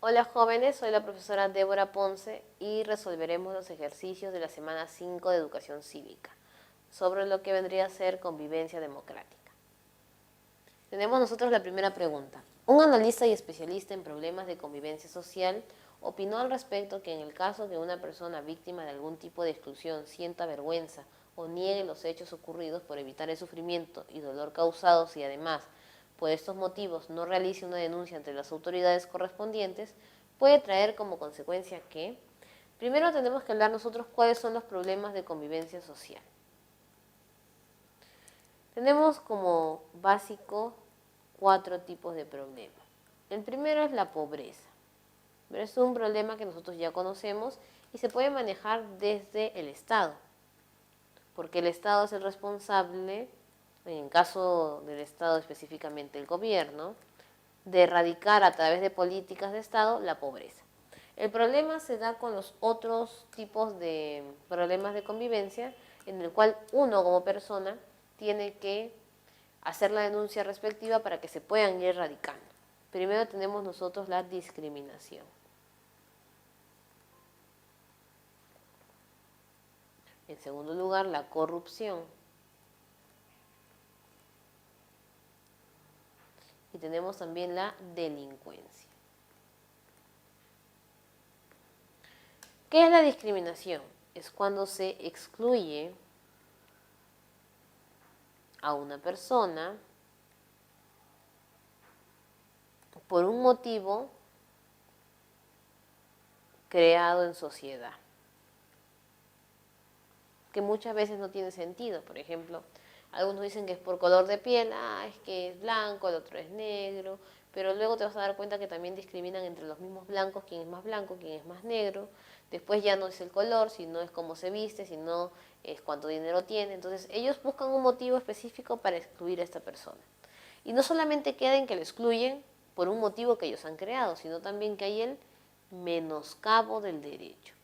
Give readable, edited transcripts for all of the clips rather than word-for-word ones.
Hola jóvenes, soy la profesora Débora Ponce y resolveremos los ejercicios de la semana 5 de Educación Cívica sobre lo que vendría a ser convivencia democrática. Tenemos nosotros la primera pregunta. Un analista y especialista en problemas de convivencia social opinó al respecto que en el caso que una persona víctima de algún tipo de exclusión sienta vergüenza o niegue los hechos ocurridos por evitar el sufrimiento y dolor causados y además por estos motivos no realice una denuncia ante las autoridades correspondientes, puede traer como consecuencia que, primero tenemos que hablar nosotros cuáles son los problemas de convivencia social. Tenemos como básico 4 tipos de problemas. El primero es la pobreza. Pero es un problema que nosotros ya conocemos y se puede manejar desde el Estado, porque el Estado es el responsable, en caso del Estado específicamente el gobierno, de erradicar a través de políticas de Estado la pobreza. El problema se da con los otros tipos de problemas de convivencia, en el cual uno como persona tiene que hacer la denuncia respectiva para que se puedan ir erradicando. Primero tenemos nosotros la discriminación. En segundo lugar, la corrupción. Y tenemos también la delincuencia. ¿Qué es la discriminación? Es cuando se excluye a una persona por un motivo creado en sociedad, que muchas veces no tiene sentido. Por ejemplo, algunos dicen que es por color de piel, es que es blanco, el otro es negro, pero luego te vas a dar cuenta que también discriminan entre los mismos blancos, quién es más blanco, quién es más negro. Después ya no es el color, sino es cómo se viste, sino es cuánto dinero tiene. Entonces ellos buscan un motivo específico para excluir a esta persona. Y no solamente queda en que lo excluyen por un motivo que ellos han creado, sino también que hay el menoscabo del derecho.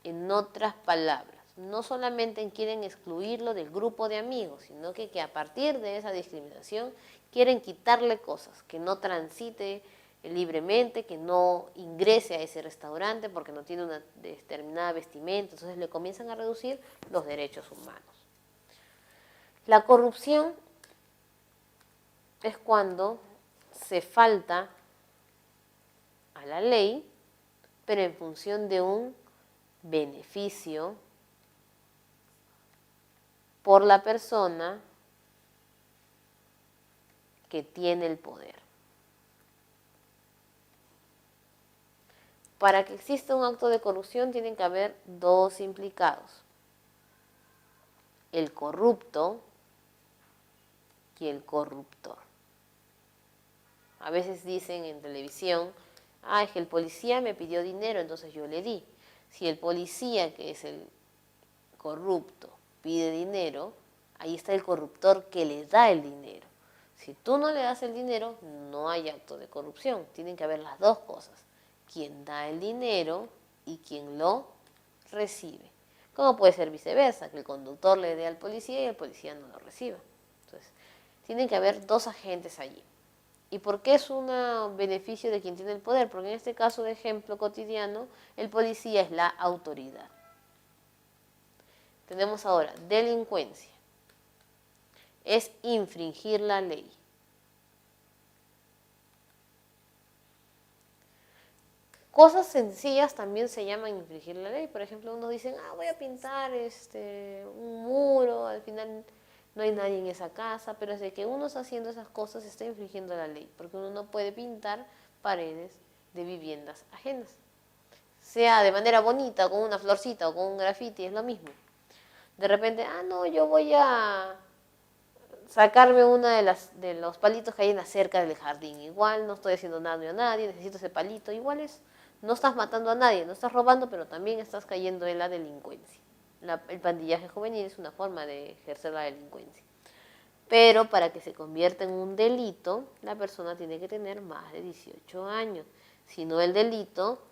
En otras palabras, no solamente quieren excluirlo del grupo de amigos, sino que a partir de esa discriminación quieren quitarle cosas, que no transite libremente, que no ingrese a ese restaurante porque no tiene una determinada vestimenta, entonces le comienzan a reducir los derechos humanos. La corrupción es cuando se falta a la ley, pero en función de un beneficio por la persona que tiene el poder. Para que exista un acto de corrupción tienen que haber dos implicados: el corrupto y el corruptor. A veces dicen en televisión, es que el policía me pidió dinero, entonces yo le di. Si el policía, que es el corrupto, pide dinero, ahí está el corruptor que le da el dinero. Si tú no le das el dinero, no hay acto de corrupción. Tienen que haber las dos cosas: quien da el dinero y quien lo recibe. Como puede ser viceversa, que el conductor le dé al policía y el policía no lo reciba. Entonces, tienen que haber dos agentes allí. ¿Y por qué es un beneficio de quien tiene el poder? Porque en este caso de ejemplo cotidiano, el policía es la autoridad. Tenemos ahora delincuencia. Es infringir la ley. Cosas sencillas también se llaman infringir la ley. Por ejemplo, unos dicen, voy a pintar un muro, al final no hay nadie en esa casa, pero desde que uno está haciendo esas cosas está infringiendo la ley, porque uno no puede pintar paredes de viviendas ajenas. Sea de manera bonita, con una florcita o con un grafiti, es lo mismo. De repente, no, yo voy a sacarme una de los palitos que hay en la cerca del jardín. Igual no estoy haciendo daño a nadie, necesito ese palito. Igual no estás matando a nadie, no estás robando, pero también estás cayendo en la delincuencia. El pandillaje juvenil es una forma de ejercer la delincuencia. Pero para que se convierta en un delito, la persona tiene que tener más de 18 años. Si no, el delito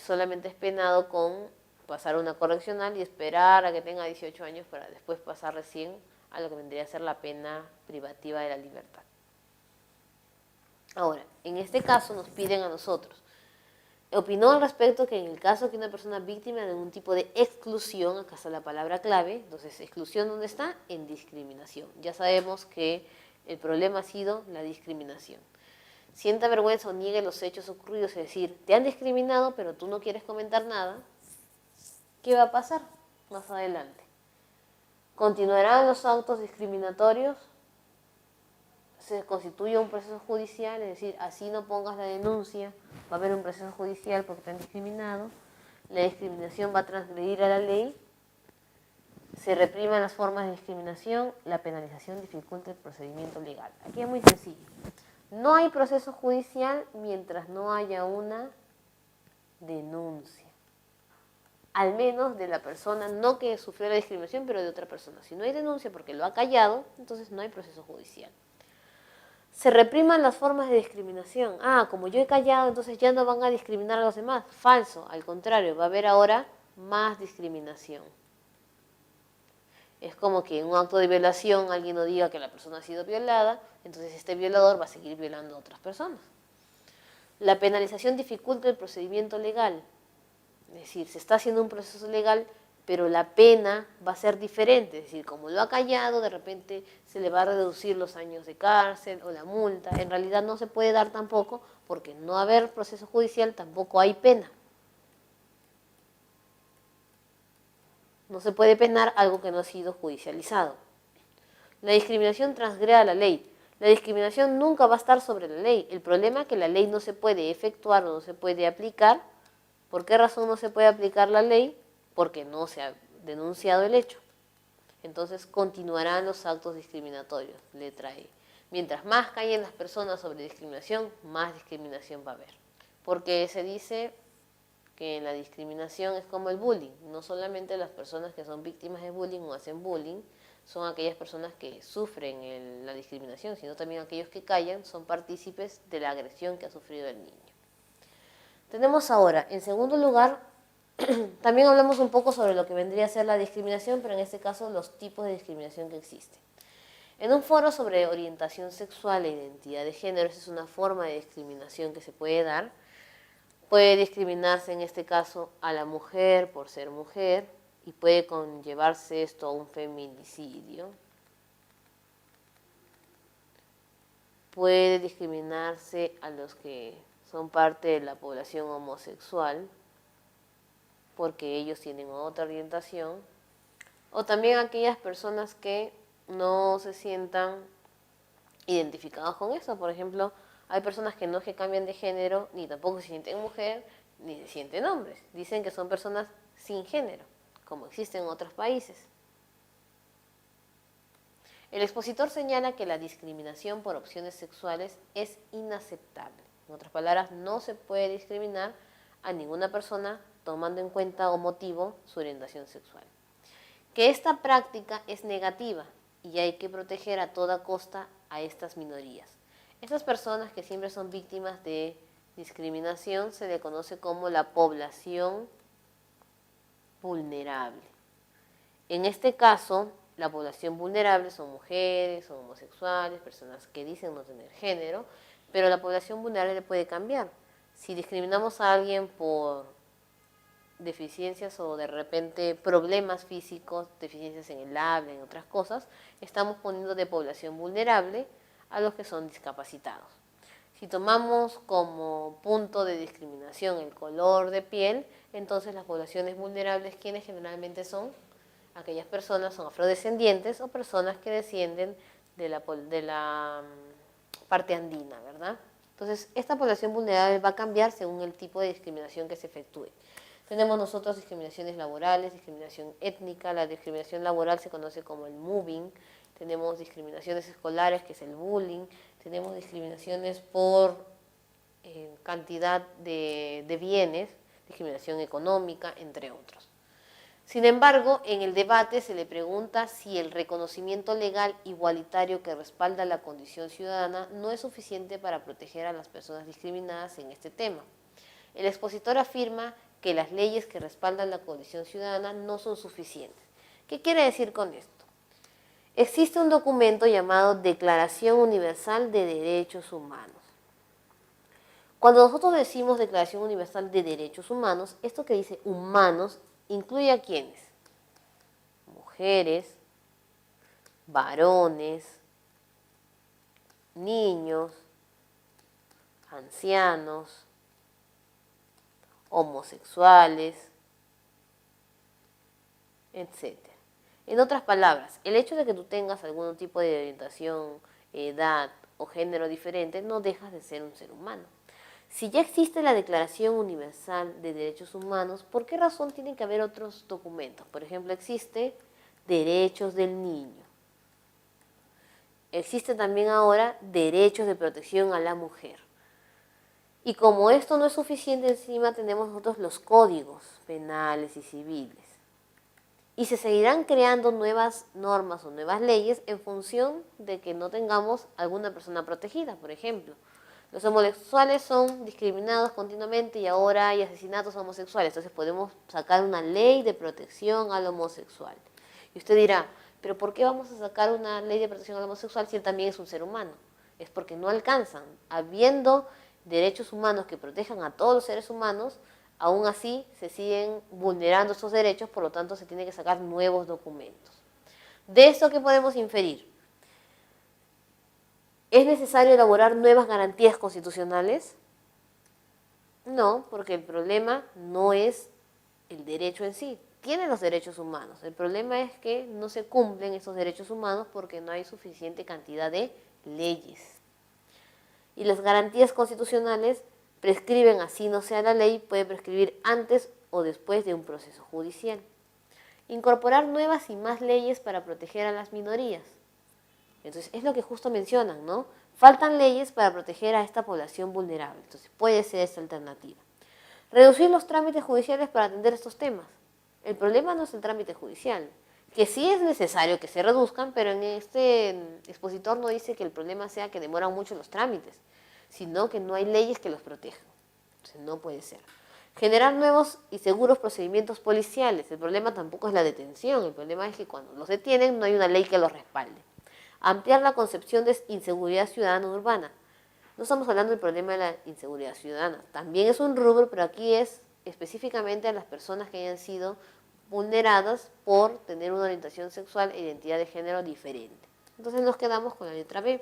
solamente es penado con pasar una correccional y esperar a que tenga 18 años para después pasar recién a lo que vendría a ser la pena privativa de la libertad. Ahora, en este caso nos piden a nosotros. Opinó al respecto que en el caso que una persona víctima de algún tipo de exclusión, acá está la palabra clave, entonces exclusión ¿dónde está? En discriminación. Ya sabemos que el problema ha sido la discriminación. Sienta vergüenza o niegue los hechos ocurridos, es decir, te han discriminado pero tú no quieres comentar nada, ¿qué va a pasar más adelante? ¿Continuarán los actos discriminatorios? Se constituye un proceso judicial, es decir, así no pongas la denuncia, va a haber un proceso judicial porque te han discriminado, la discriminación va a transgredir a la ley, se repriman las formas de discriminación, la penalización dificulta el procedimiento legal. Aquí es muy sencillo. No hay proceso judicial mientras no haya una denuncia. Al menos de la persona, no que sufrió la discriminación, pero de otra persona. Si no hay denuncia porque lo ha callado, entonces no hay proceso judicial. Se repriman las formas de discriminación. Ah, como yo he callado, entonces ya no van a discriminar a los demás. Falso, al contrario, va a haber ahora más discriminación. Es como que en un acto de violación alguien no diga que la persona ha sido violada, entonces este violador va a seguir violando a otras personas. La penalización dificulta el procedimiento legal. Es decir, se está haciendo un proceso legal, pero la pena va a ser diferente. Es decir, como lo ha callado, de repente se le va a reducir los años de cárcel o la multa. En realidad no se puede dar tampoco, porque no haber proceso judicial tampoco hay pena. No se puede penar algo que no ha sido judicializado. La discriminación transgrede la ley. La discriminación nunca va a estar sobre la ley. El problema es que la ley no se puede efectuar o no se puede aplicar. ¿Por qué razón no se puede aplicar la ley? Porque no se ha denunciado el hecho. Entonces continuarán los actos discriminatorios, letra E. Mientras más callen las personas sobre discriminación, más discriminación va a haber. Porque se dice que la discriminación es como el bullying. No solamente las personas que son víctimas de bullying o hacen bullying son aquellas personas que sufren la discriminación, sino también aquellos que callan son partícipes de la agresión que ha sufrido el niño. Tenemos ahora, en segundo lugar, también hablamos un poco sobre lo que vendría a ser la discriminación, pero en este caso los tipos de discriminación que existen. En un foro sobre orientación sexual e identidad de género, esa es una forma de discriminación que se puede dar. Puede discriminarse en este caso a la mujer por ser mujer y puede conllevarse esto a un feminicidio. Puede discriminarse a los que son parte de la población homosexual porque ellos tienen otra orientación, o también aquellas personas que no se sientan identificados con eso. Por ejemplo, hay personas que no es que cambian de género, ni tampoco se sienten mujer, ni se sienten hombres. Dicen que son personas sin género, como existen en otros países. El expositor señala que la discriminación por opciones sexuales es inaceptable. En otras palabras, no se puede discriminar a ninguna persona tomando en cuenta o motivo su orientación sexual. Que esta práctica es negativa y hay que proteger a toda costa a estas minorías. Estas personas que siempre son víctimas de discriminación se le conoce como la población vulnerable. En este caso, la población vulnerable son mujeres, son homosexuales, personas que dicen no tener género, pero la población vulnerable puede cambiar. Si discriminamos a alguien por deficiencias o de repente problemas físicos, deficiencias en el habla, en otras cosas, estamos poniendo de población vulnerable a los que son discapacitados. Si tomamos como punto de discriminación el color de piel, entonces las poblaciones vulnerables, ¿quiénes generalmente son? Aquellas personas son afrodescendientes o personas que descienden de la parte andina, ¿verdad? Entonces, esta población vulnerable va a cambiar según el tipo de discriminación que se efectúe. Tenemos nosotros discriminaciones laborales, discriminación étnica, la discriminación laboral se conoce como el mobbing, tenemos discriminaciones escolares, que es el bullying, tenemos discriminaciones por cantidad de bienes, discriminación económica, entre otros. Sin embargo, en el debate se le pregunta si el reconocimiento legal igualitario que respalda la condición ciudadana no es suficiente para proteger a las personas discriminadas en este tema. El expositor afirma que las leyes que respaldan la condición ciudadana no son suficientes. ¿Qué quiere decir con esto? Existe un documento llamado Declaración Universal de Derechos Humanos. Cuando nosotros decimos Declaración Universal de Derechos Humanos, esto que dice humanos incluye a quiénes: mujeres, varones, niños, ancianos, homosexuales, etc. En otras palabras, el hecho de que tú tengas algún tipo de orientación, edad o género diferente no dejas de ser un ser humano. Si ya existe la Declaración Universal de Derechos Humanos, ¿por qué razón tienen que haber otros documentos? Por ejemplo, existe Derechos del Niño. Existe también ahora Derechos de Protección a la Mujer. Y como esto no es suficiente, encima tenemos nosotros los códigos penales y civiles. Y se seguirán creando nuevas normas o nuevas leyes en función de que no tengamos alguna persona protegida. Por ejemplo, los homosexuales son discriminados continuamente y ahora hay asesinatos homosexuales. Entonces podemos sacar una ley de protección al homosexual. Y usted dirá, ¿pero por qué vamos a sacar una ley de protección al homosexual si él también es un ser humano? Es porque no alcanzan. Habiendo derechos humanos que protejan a todos los seres humanos, aún así se siguen vulnerando estos derechos, por lo tanto se tiene que sacar nuevos documentos. ¿De esto qué podemos inferir? ¿Es necesario elaborar nuevas garantías constitucionales? No, porque el problema no es el derecho en sí. Tiene los derechos humanos. El problema es que no se cumplen esos derechos humanos porque no hay suficiente cantidad de leyes. Y las garantías constitucionales prescriben, así no sea la ley, puede prescribir antes o después de un proceso judicial. Incorporar nuevas y más leyes para proteger a las minorías. Entonces, es lo que justo mencionan, ¿no? Faltan leyes para proteger a esta población vulnerable. Entonces, puede ser esta alternativa. Reducir los trámites judiciales para atender estos temas. El problema no es el trámite judicial, que sí es necesario que se reduzcan, pero en este expositor no dice que el problema sea que demoran mucho los trámites, sino que no hay leyes que los protejan. Entonces, no puede ser. Generar nuevos y seguros procedimientos policiales. El problema tampoco es la detención, el problema es que cuando los detienen no hay una ley que los respalde. Ampliar la concepción de inseguridad ciudadana urbana. No estamos hablando del problema de la inseguridad ciudadana. También es un rubro, pero aquí es específicamente a las personas que hayan sido vulneradas por tener una orientación sexual e identidad de género diferente. Entonces nos quedamos con la letra B.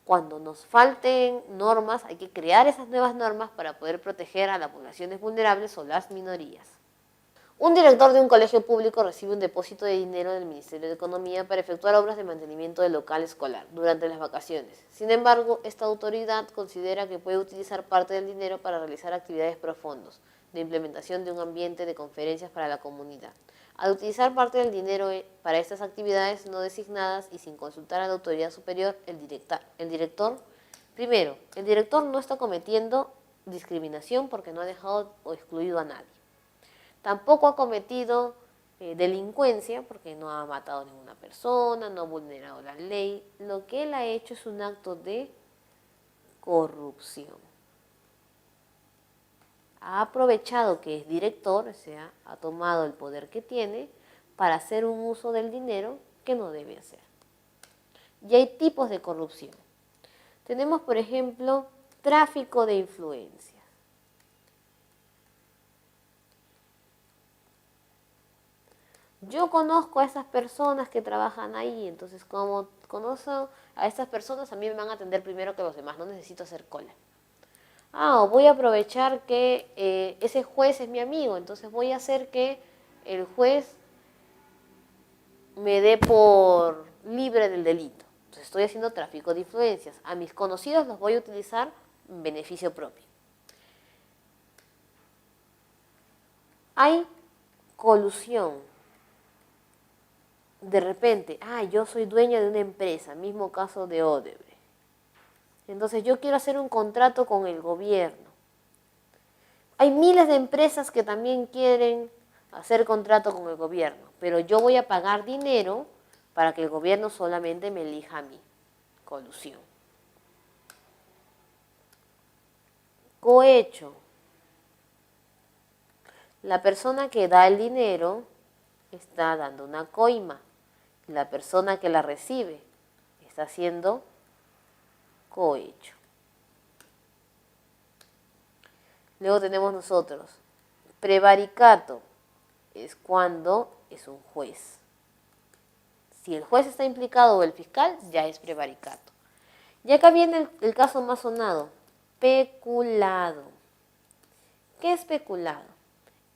Cuando nos falten normas, hay que crear esas nuevas normas para poder proteger a las poblaciones vulnerables o las minorías. Un director de un colegio público recibe un depósito de dinero del Ministerio de Economía para efectuar obras de mantenimiento del local escolar durante las vacaciones. Sin embargo, esta autoridad considera que puede utilizar parte del dinero para realizar actividades pro fondos de implementación de un ambiente de conferencias para la comunidad. Al utilizar parte del dinero para estas actividades no designadas y sin consultar a la autoridad superior, el director no está cometiendo discriminación porque no ha dejado o excluido a nadie. Tampoco ha cometido delincuencia porque no ha matado a ninguna persona, no ha vulnerado la ley. Lo que él ha hecho es un acto de corrupción. Ha aprovechado que es director, o sea, ha tomado el poder que tiene para hacer un uso del dinero que no debe hacer. Y hay tipos de corrupción. Tenemos, por ejemplo, tráfico de influencias. Yo conozco a esas personas que trabajan ahí, entonces como conozco a esas personas, a mí me van a atender primero que los demás, no necesito hacer cola. O voy a aprovechar que ese juez es mi amigo, entonces voy a hacer que el juez me dé por libre del delito. Entonces estoy haciendo tráfico de influencias. A mis conocidos los voy a utilizar en beneficio propio. Hay colusión. De repente, yo soy dueña de una empresa, mismo caso de Odebrecht. Entonces yo quiero hacer un contrato con el gobierno. Hay miles de empresas que también quieren hacer contrato con el gobierno, pero yo voy a pagar dinero para que el gobierno solamente me elija a mí. Colusión. Cohecho. La persona que da el dinero está dando una coima. La persona que la recibe está haciendo cohecho. Luego tenemos nosotros, prevaricato, es cuando es un juez. Si el juez está implicado o el fiscal, ya es prevaricato. Y acá viene el caso más sonado, peculado. ¿Qué es peculado?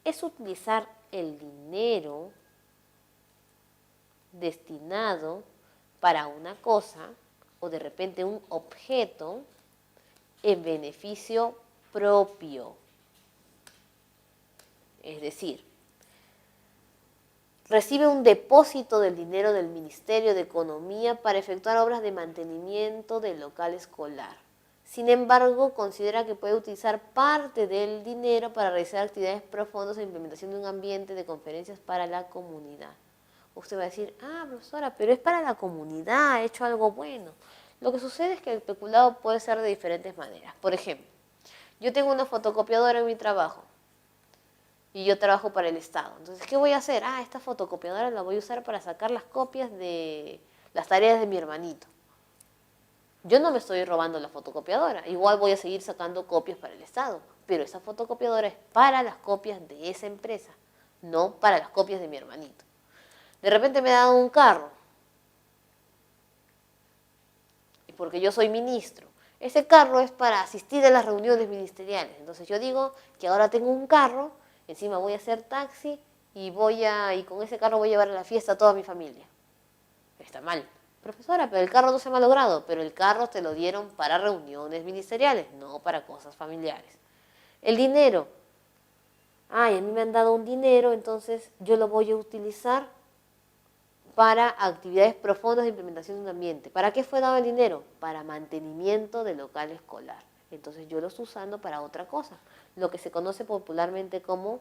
Es utilizar el dinero destinado para una cosa o de repente un objeto en beneficio propio. Es decir, recibe un depósito del dinero del Ministerio de Economía para efectuar obras de mantenimiento del local escolar. Sin embargo, considera que puede utilizar parte del dinero para realizar actividades profundas e implementación de un ambiente de conferencias para la comunidad. Usted va a decir, profesora, pero es para la comunidad, ha hecho algo bueno. Lo que sucede es que el peculado puede ser de diferentes maneras. Por ejemplo, yo tengo una fotocopiadora en mi trabajo y yo trabajo para el Estado. Entonces, ¿qué voy a hacer? Esta fotocopiadora la voy a usar para sacar las copias de las tareas de mi hermanito. Yo no me estoy robando la fotocopiadora, igual voy a seguir sacando copias para el Estado, pero esa fotocopiadora es para las copias de esa empresa, no para las copias de mi hermanito. De repente me dan un carro, porque yo soy ministro. Ese carro es para asistir a las reuniones ministeriales. Entonces yo digo que ahora tengo un carro, encima voy a hacer taxi y con ese carro voy a llevar a la fiesta a toda mi familia. Está mal. Profesora, pero el carro no se ha malogrado, pero el carro te lo dieron para reuniones ministeriales, no para cosas familiares. El dinero. A mí me han dado un dinero, entonces yo lo voy a utilizar para actividades profundas de implementación de un ambiente. ¿Para qué fue dado el dinero? Para mantenimiento del local escolar. Entonces yo lo estoy usando para otra cosa, lo que se conoce popularmente como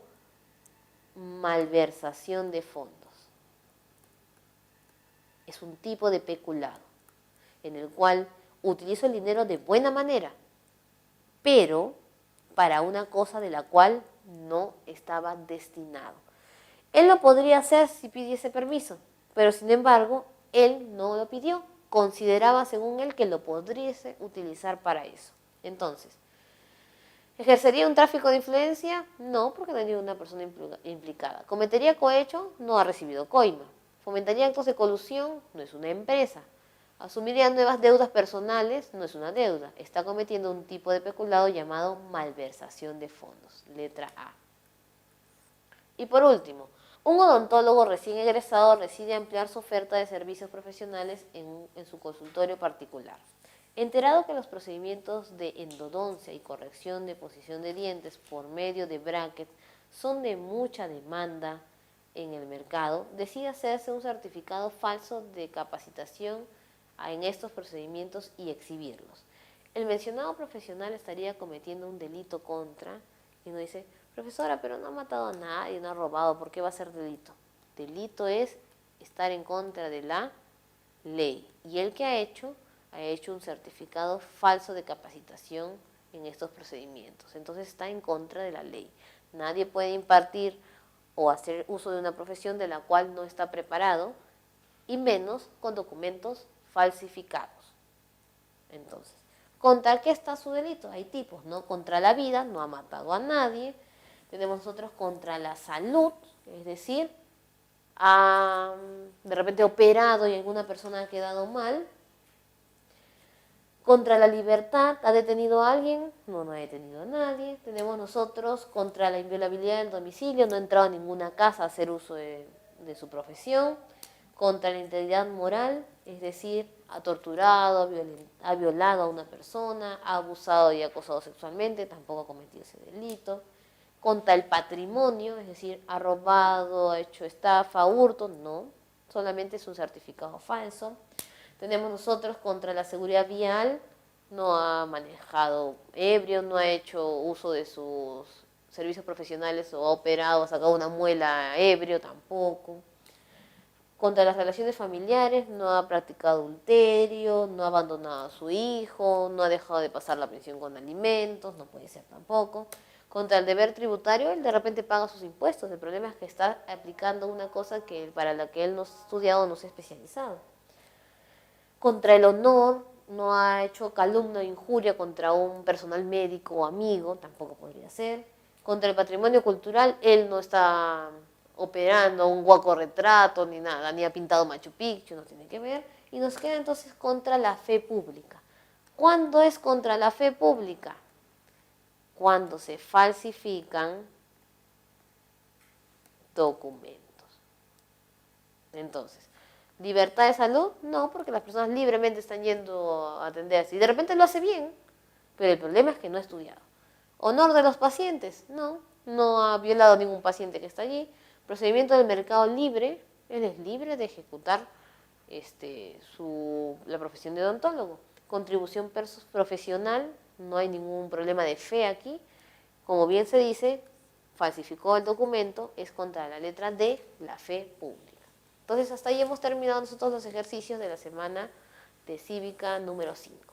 malversación de fondos. Es un tipo de peculado en el cual utilizo el dinero de buena manera, pero para una cosa de la cual no estaba destinado. Él lo podría hacer si pidiese permiso, pero sin embargo, él no lo pidió. Consideraba, según él, que lo podríase utilizar para eso. Entonces, ¿ejercería un tráfico de influencia? No, porque no hay ninguna persona implicada. ¿Cometería cohecho? No ha recibido coima. ¿Fomentaría actos de colusión? No es una empresa. ¿Asumiría nuevas deudas personales? No es una deuda. Está cometiendo un tipo de peculado llamado malversación de fondos. Letra A. Y por último, un odontólogo recién egresado decide ampliar su oferta de servicios profesionales en su consultorio particular. Enterado que los procedimientos de endodoncia y corrección de posición de dientes por medio de brackets son de mucha demanda en el mercado, decide hacerse un certificado falso de capacitación en estos procedimientos y exhibirlos. El mencionado profesional estaría cometiendo un delito contra, y uno dice, profesora, pero no ha matado a nadie, no ha robado, ¿por qué va a ser delito? Delito es estar en contra de la ley. Y el que ha hecho un certificado falso de capacitación en estos procedimientos. Entonces está en contra de la ley. Nadie puede impartir o hacer uso de una profesión de la cual no está preparado, y menos con documentos falsificados. Entonces, ¿contra qué está su delito? Hay tipos, ¿no? Contra la vida, no ha matado a nadie. Tenemos nosotros contra la salud, es decir, ha de repente operado y alguna persona ha quedado mal. Contra la libertad, ¿ha detenido a alguien? No, no ha detenido a nadie. Tenemos nosotros contra la inviolabilidad del domicilio, no ha entrado a ninguna casa a hacer uso de su profesión. Contra la integridad moral, es decir, ha torturado, ha violado a una persona, ha abusado y acosado sexualmente, tampoco ha cometido ese delito. Contra el patrimonio, es decir, ha robado, ha hecho estafa, hurto, no, solamente es un certificado falso. Tenemos nosotros contra la seguridad vial, no ha manejado ebrio, no ha hecho uso de sus servicios profesionales o ha operado, ha sacado una muela ebrio, tampoco. Contra las relaciones familiares, no ha practicado adulterio, no ha abandonado a su hijo, no ha dejado de pasar la pensión con alimentos, no puede ser tampoco. Contra el deber tributario, él de repente paga sus impuestos, el problema es que está aplicando una cosa para la que él no ha estudiado o no se ha especializado. Contra el honor, no ha hecho calumnia o injuria contra un personal médico o amigo, tampoco podría ser. Contra el patrimonio cultural, él no está operando un guaco retrato ni nada, ni ha pintado Machu Picchu, no tiene que ver. Y nos queda entonces contra la fe pública. ¿Cuándo es contra la fe pública? Cuando se falsifican documentos. Entonces, ¿libertad de salud? No, porque las personas libremente están yendo a atenderse. Y de repente lo hace bien, pero el problema es que no ha estudiado. ¿Honor de los pacientes? No, no ha violado a ningún paciente que está allí. Procedimiento del mercado libre, él es libre de ejecutar la profesión de odontólogo. Contribución profesional, no hay ningún problema de fe aquí. Como bien se dice, falsificó el documento, es contra la letra de la fe pública. Entonces, hasta ahí hemos terminado nosotros los ejercicios de la semana de cívica número 5.